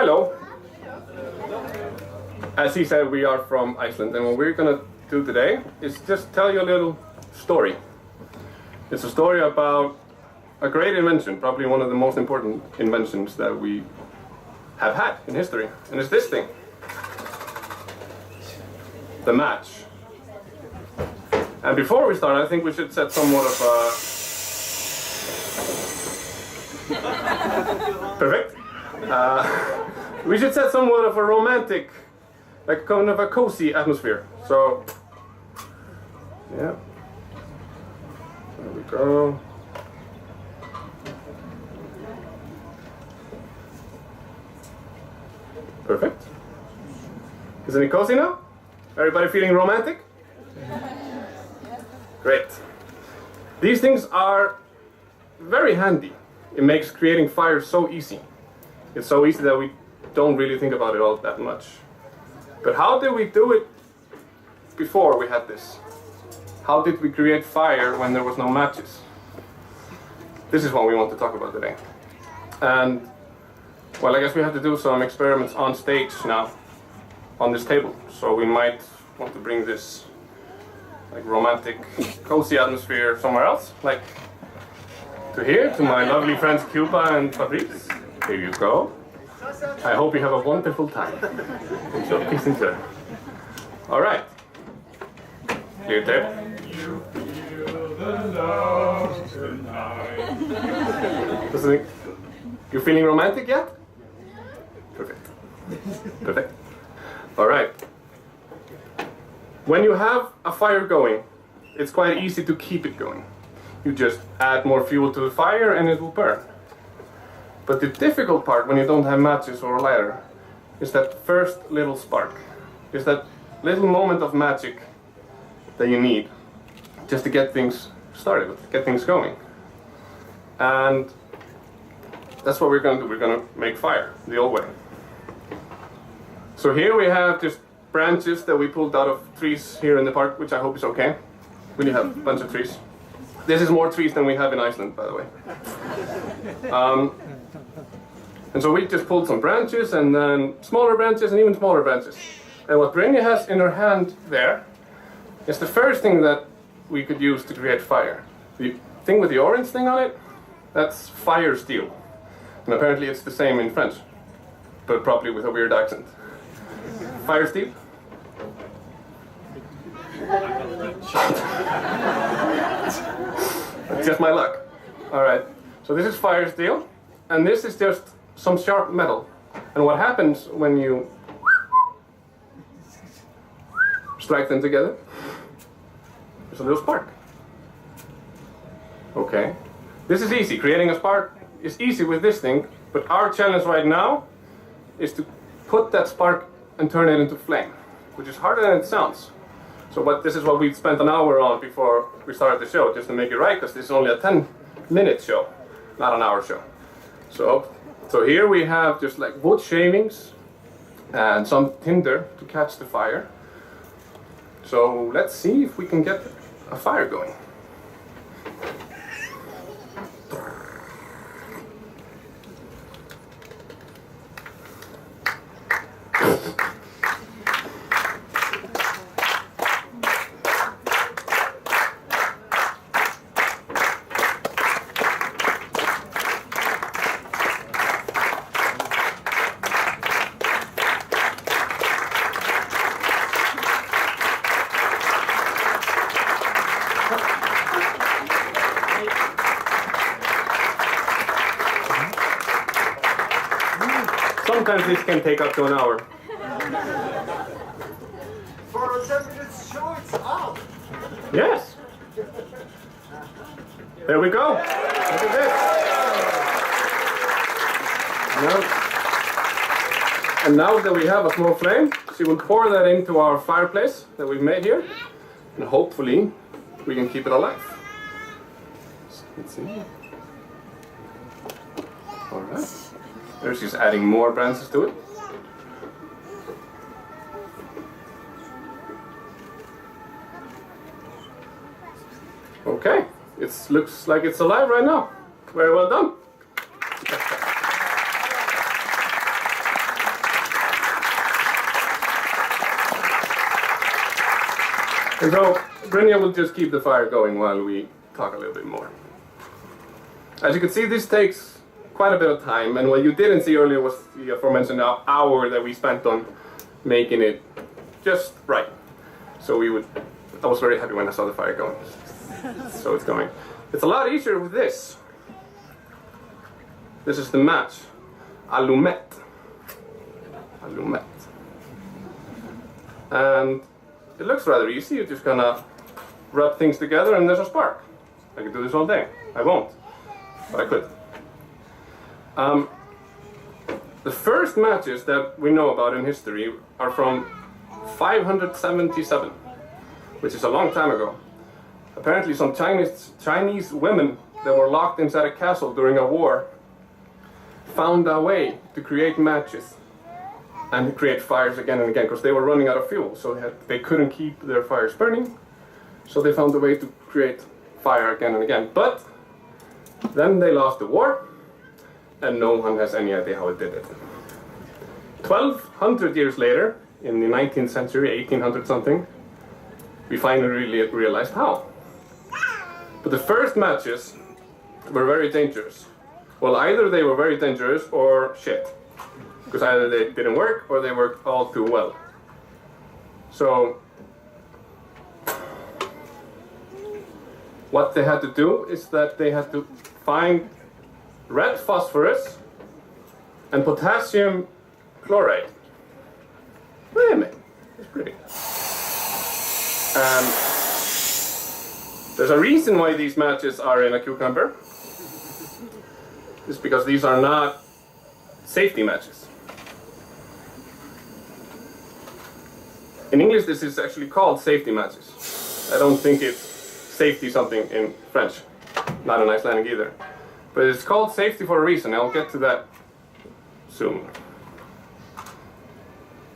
Hello. As he said, we are from Iceland, and what we're going to do today is just tell you a little story. It's a story about a great invention, probably one of the most important inventions that we have had in history, and it's this thing. The match. And before we start, I think we should set somewhat of a... Perfect. We should set somewhat of a romantic, like kind of a cozy atmosphere. So, yeah. There we go. Perfect. Isn't it cozy now? Everybody feeling romantic? Great. These things are very handy. It makes creating fire so easy. It's so easy that we don't really think about it all that much. But how did we do it before we had this? How did we create fire when there was no matches? This is what we want to talk about today. And, well, I guess we have to do some experiments on stage now, on this table. So we might want to bring this like romantic, cozy atmosphere somewhere else, like to here, to my lovely friends Cuba and Fabrice. Here you go. I hope you have a wonderful time. So peace and joy. All right. Clear tape. You feel the love tonight. You feeling romantic yet? Perfect. Perfect. All right. When you have a fire going, it's quite easy to keep it going. You just add more fuel to the fire and it will burn. But the difficult part when you don't have matches or a lighter is that first little spark. Is that little moment of magic that you need just to get things started, get things going. And that's what we're going to do. We're going to make fire the old way. So here we have just branches that we pulled out of trees here in the park, which I hope is okay. We have a bunch of trees. This is more trees than we have in Iceland, by the way. And so we just pulled some branches, and then smaller branches, and even smaller branches. And what Brynja has in her hand there is the first thing that we could use to create fire. The thing with the orange thing on it, that's fire steel. And apparently it's the same in French, but probably with a weird accent. Fire steel? Just my luck. Alright, so this is fire steel, and this is just some sharp metal. And what happens when you strike them together? There's a little spark. Okay. This is easy. Creating a spark is easy with this thing, but our challenge right now is to put that spark and turn it into flame, which is harder than it sounds. So this is what we spent an hour on before we started the show, just to make it right, because this is only a 10-minute show, not an hour show. So here we have just like wood shavings and some tinder to catch the fire. So let's see if we can get a fire going. Sometimes this can take up to an hour. For a 10-minute show, it's out. Yes. There we go. Look at this. And now that we have a small flame, she will pour that into our fireplace that we've made here, and hopefully we can keep it alive. Let's see. All right. There she's adding more branches to it. Okay, it looks like it's alive right now. Very well done. And so Brynja will just keep the fire going while we talk a little bit more. As you can see, this takes quite a bit of time, and what you didn't see earlier was the aforementioned hour that we spent on making it just right. So I was very happy when I saw the fire going. So it's going. It's a lot easier with this. This is the match. Allumette. Allumette. And it looks rather easy. You're just gonna rub things together and there's a spark. I could do this all day. I won't, but I could. The first matches that we know about in history are from 577, which is a long time ago. Apparently some Chinese women that were locked inside a castle during a war found a way to create matches and create fires again and again, because they were running out of fuel, so they couldn't keep their fires burning, so they found a way to create fire again and again. But then they lost the war, and no one has any idea how it did it. 1200 years later, in the 19th century, 1800 something, we finally realized how. But the first matches were very dangerous. Well, either they were very dangerous or shit. Because either they didn't work or they worked all too well. So, what they had to do is that they had to find red phosphorus and potassium chloride. Wait a minute, it's pretty. There's a reason why these matches are in a cucumber. It's because these are not safety matches. In English, this is actually called safety matches. I don't think it's safety something in French, not in Icelandic either. But it's called safety for a reason. I'll get to that soon.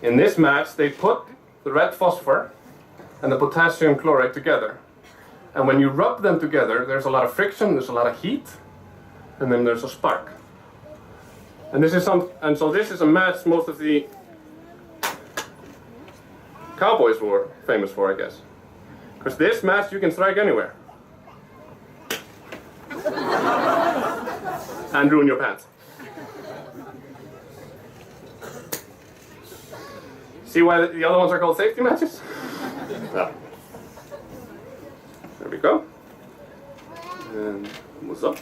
In this match, they put the red phosphor and the potassium chloride together. And when you rub them together, there's a lot of friction, there's a lot of heat, and then there's a spark. And so this is a match most of the cowboys were famous for, I guess. Because this match you can strike anywhere. And ruin your pants. See why the other ones are called safety matches? Yeah. There we go. And what's up?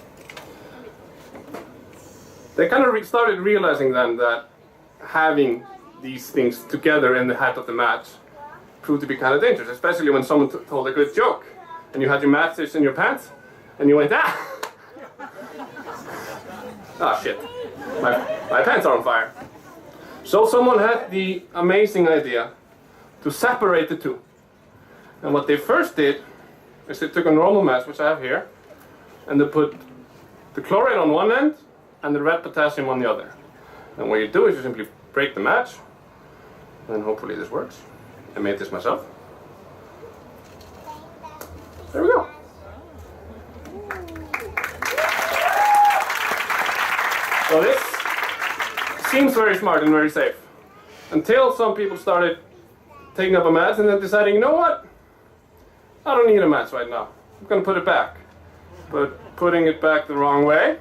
They kind of started realizing then that having these things together in the head of the match proved to be kind of dangerous, especially when someone told a good joke and you had your matches in your pants and you went, ah! Ah, shit. My pants are on fire. So someone had the amazing idea to separate the two. And what they first did is they took a normal match, which I have here, and they put the chloride on one end and the red potassium on the other. And what you do is you simply break the match, and hopefully this works. I made this myself. There we go. So this seems very smart and very safe. Until some people started taking up a match and then deciding, you know what? I don't need a match right now. I'm going to put it back. But putting it back the wrong way,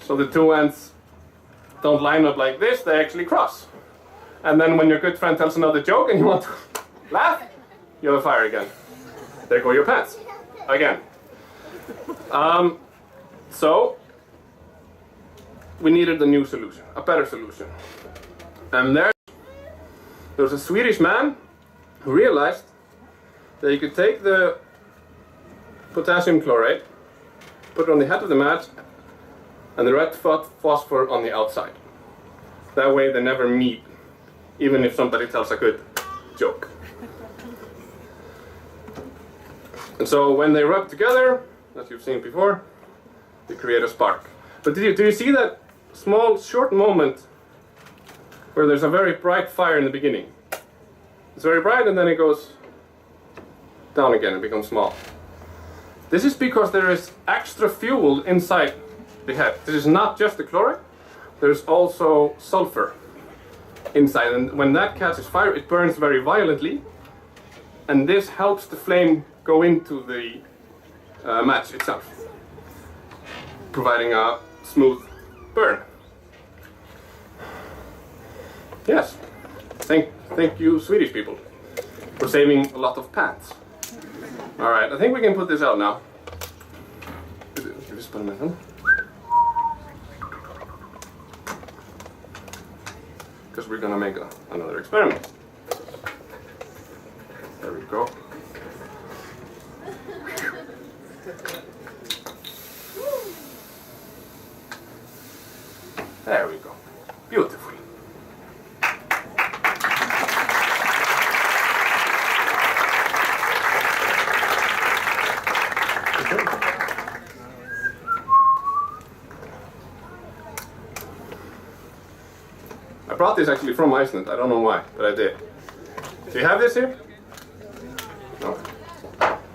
so the two ends don't line up like this, they actually cross. And then when your good friend tells another joke and you want to laugh, you have a fire again. There go your pants. Again. So, we needed a new solution, a better solution. And there was a Swedish man who realized that you could take the potassium chloride, put it on the head of the match, and the red phosphor on the outside. That way they never meet, even if somebody tells a good joke. And so when they rub together, as you've seen before, they create a spark. But do you see that small, short moment where there's a very bright fire in the beginning? It's very bright and then it goes down again and becomes small. This is because there is extra fuel inside the head. This is not just the chloride, there's also sulfur inside, and when that catches fire it burns very violently and this helps the flame go into the match itself, providing a smooth burn. Yes, thank you Swedish people for saving a lot of pants. Alright, I think we can put this out now. Just put them in. Because we're gonna make another experiment. There we go. There we go. Beautiful. I brought this actually from Iceland. I don't know why, but I did. Do you have this here? No.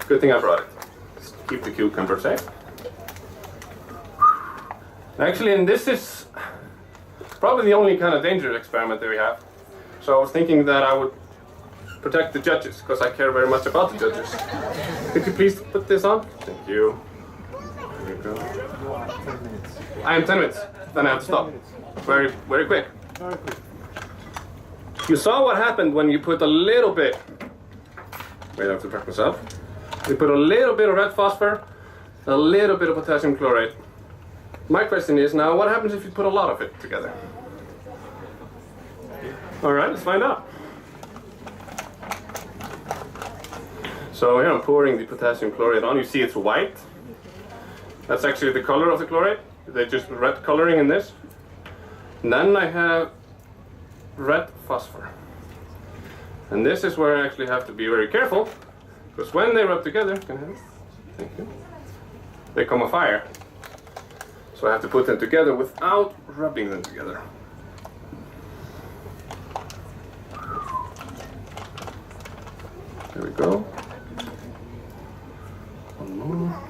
Good thing I brought it. Just keep the cucumber safe. Actually, and this is probably the only kind of dangerous experiment that we have. So I was thinking that I would protect the judges, because I care very much about the judges. Could you please put this on? Thank you. There you go. I am 10 minutes. Then I have to stop. Very, very quick. You saw what happened when you put a little bit. Wait, I have to track myself. You put a little bit of red phosphor, a little bit of potassium chlorate. My question is now, what happens if you put a lot of it together? Alright, let's find out. So here I'm pouring the potassium chlorate on. You see it's white. That's actually the color of the chlorate. There's just red coloring in this. And then I have red phosphor. And this is where I actually have to be very careful, because when they rub together, can I have it? Thank you. They come a fire. So I have to put them together without rubbing them together. There we go. One more.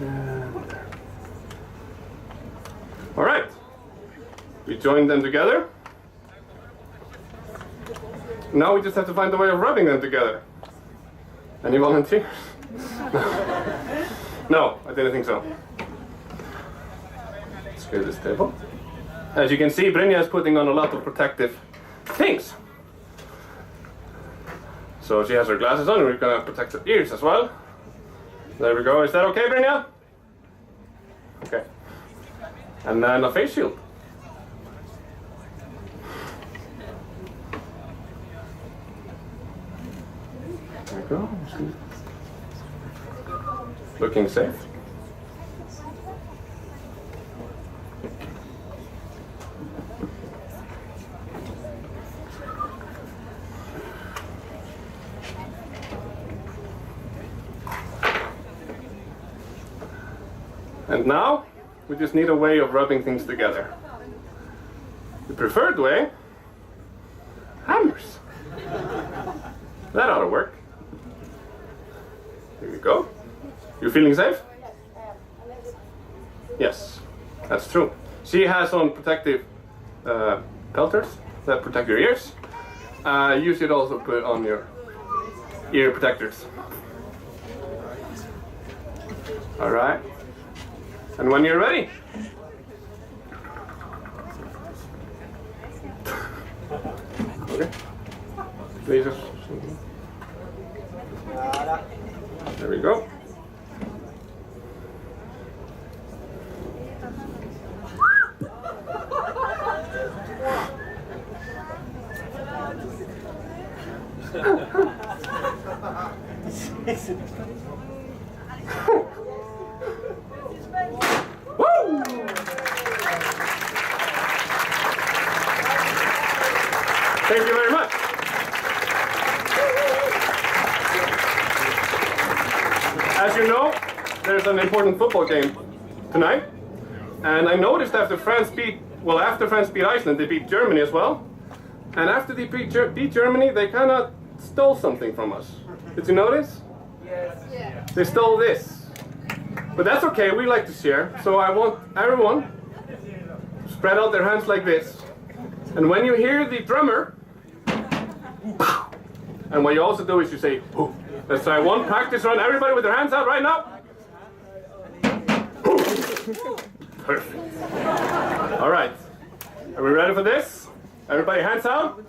And there. All right. We joined them together. Now we just have to find a way of rubbing them together. Any volunteers? No, I didn't think so. Let's clear this table. As you can see, Brynja is putting on a lot of protective things. So she has her glasses on, and we're gonna protect her ears as well. There we go. Is that okay, Brynja? Okay. And then a face shield. There we go. Looking safe. And now, we just need a way of rubbing things together. The preferred way, hammers. That ought to work. Here we go. You feeling safe? Yes, that's true. She has on protective pelters that protect your ears. You should also put on your ear protectors. All right. And when you're ready. Okay. Please. There we go. Thank you very much. As you know, there's an important football game tonight. And I noticed after France beat Iceland, they beat Germany as well. And after they beat Germany, they kind of stole something from us. Did you notice? Yes. Yeah. They stole this. But that's okay, we like to share. So I want everyone to spread out their hands like this. And when you hear the drummer, And what you also do is you say, hoo. Let's try one practice run. Everybody with their hands out right now. Perfect. All right. Are we ready for this? Everybody hands out.